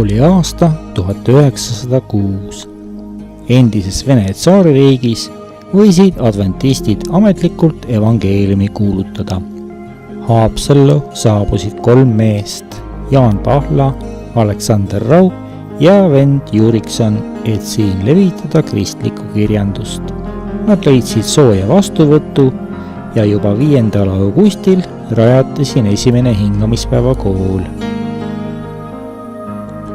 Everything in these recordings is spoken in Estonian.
oli aasta 1906. Endises Vene tsaaririigis võisid adventistid ametlikult evangeeliumi kuulutada. Haapsallu saabusid 3 meest, Jaan Pahla, Aleksander Rauk ja vend Jurikson, et siin levitada kristlikku kirjandust. Nad leidsid sooja vastuvõttu ja juba 5. augustil rajati siin esimene hingamispäeva kool.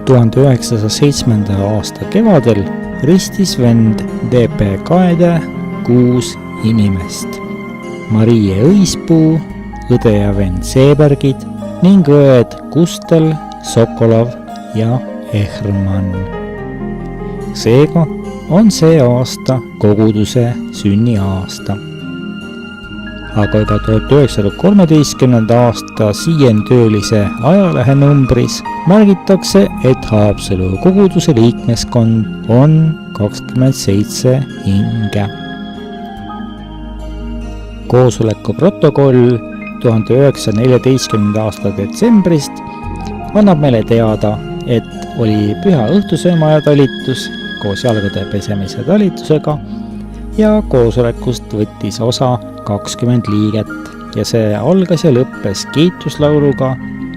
1907. aasta kevadel ristis vend D.P. Kaede 6 inimest. Marie Õispuu, õde ja vend Seebergid ning õed Kustel, Sokolov ja Ehrmann. Seega on see aasta koguduse sünniaasta. Aga ka 1913. aasta siientöölise ajalehe numbris märgitakse, et Haapsalu koguduse liikmeskond on 27 hinge. Koosoleku protokoll 1914. aasta detsembrist annab meile teada, et oli püha õhtusöömaja talitus koos jalgade pesemise talitusega ja koosolekust võttis osa 20 liiget ja see algas ja lõppes kiituslauluga,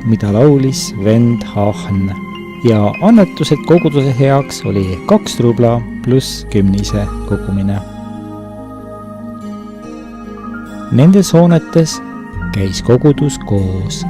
mida laulis vend Hahn. Ja annetused koguduse heaks oli 2 rubla pluss 10 kogumine. Nendes hoonetes käis kogudus koos.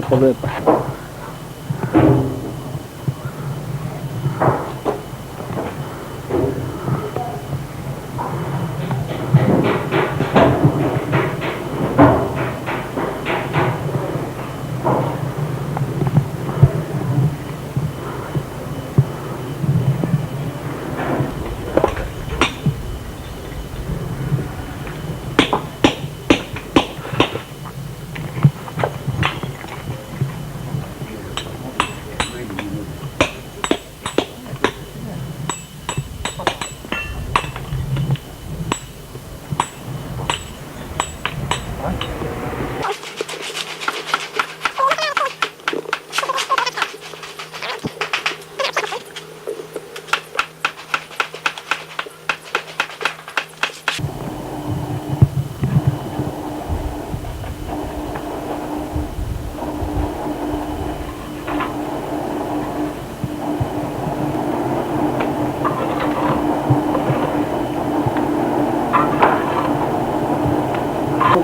Poleta.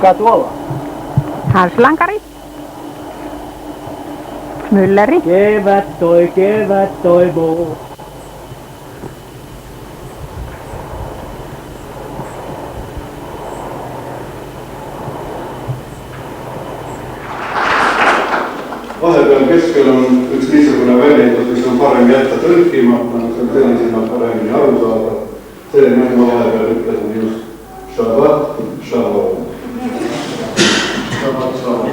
Kuka tuolla? Hanslankari. Mülleri. Kevät toivoo. Vahepeal keskel on üks niisugune väljendus, mis on parem jätta tõlkimata, see on tõelisemalt paremini aru saada. See, nagu ma vahepeal ütlesin just Shabbat Shalom. Shabbat Shalom.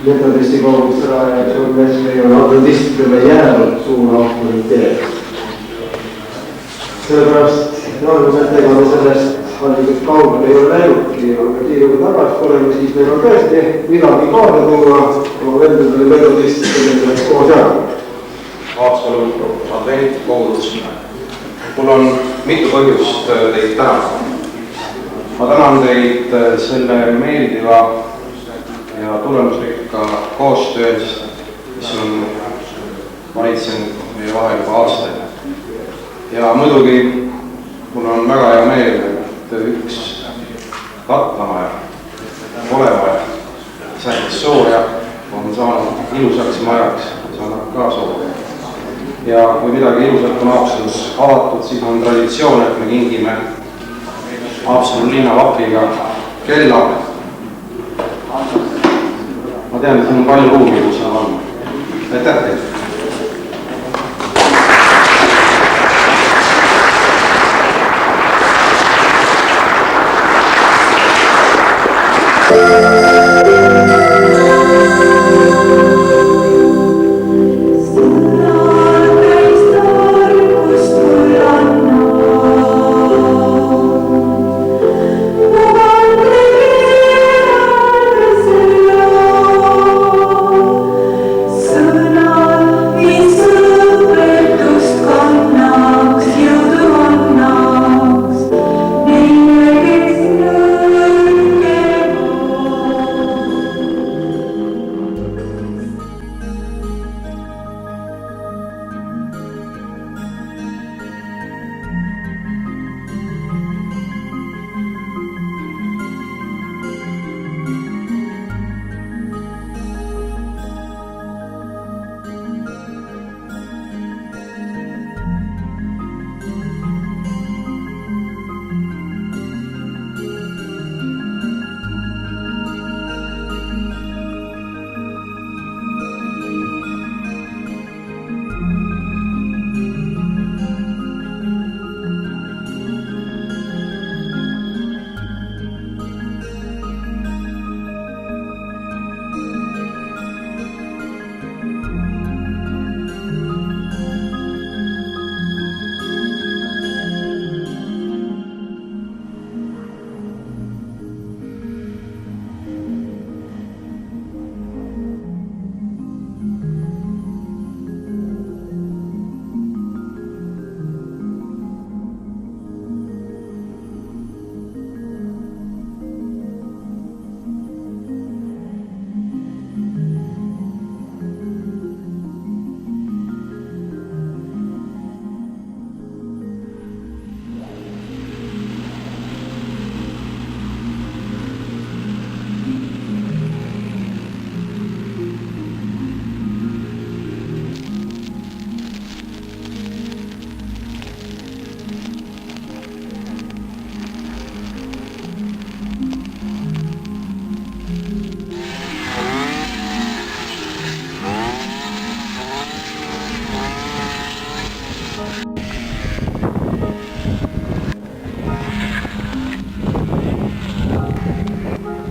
Metodisti koguduste rajajaks on meil on adventistidele jäänud suur autoriteet. Sellepärast järgmised me sellest valitud kaugel ei ole läinudki, aga kiiruga tagasi oleme, siis meil on tõesti midagi kaasa tuua oma vendadele metodistidele koos jäänud. Haapsalu advent kogudus. Mul on mitu põhjust teid tänada. Ma tänan teid selle meeldiva ja tulemusrikka koostöö eest, mis on valitsenud meie vahel juba aastaid. Ja muidugi mul on väga hea meel, et üks Latnamäe olemaja säilis sooja on saanud ilusaks majaks ja saanud ka sooja. Ja kui midagi ilusat on Haapsalus avatud, siis on traditsioon, et me kingime Haapsalu linnavapiga kella. Ma tean, et siin on palju ruumi, kus on olnud. Aitäh teile!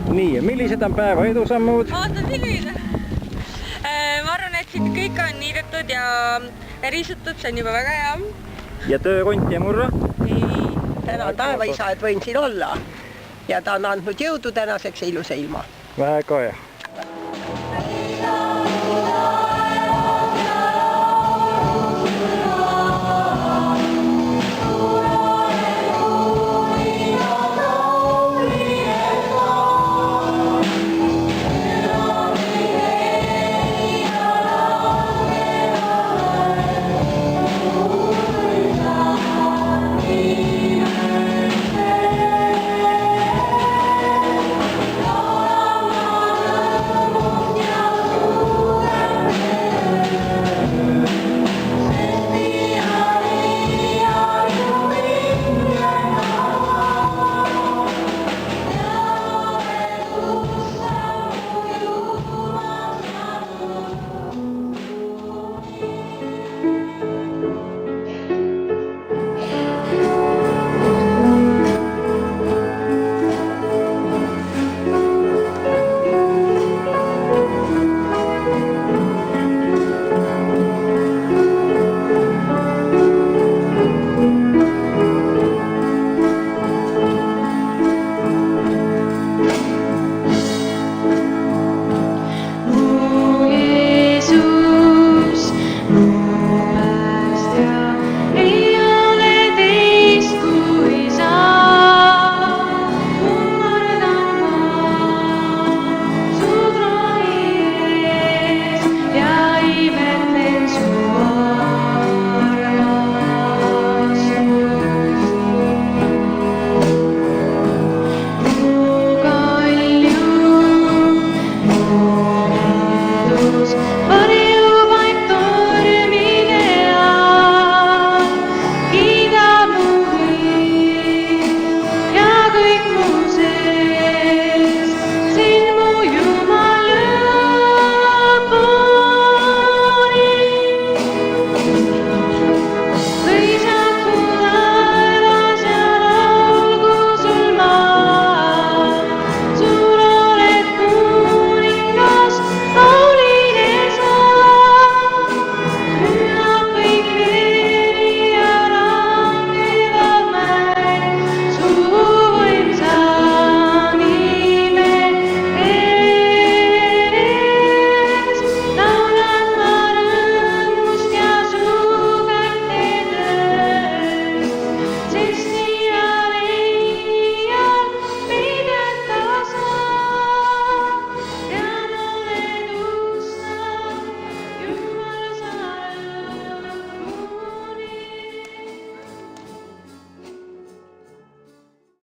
Nii, ja millised on päeva edusammud? Vaata milline! Ma arvan, et siin kõik on niidetud ja risutud, see on juba väga hea. Ja töökonti ja murra? Ei. Tänan taevaisa, et võin siin olla. Ja ta on andnud jõudu tänaseks ja ilusa ilma. Väga hea.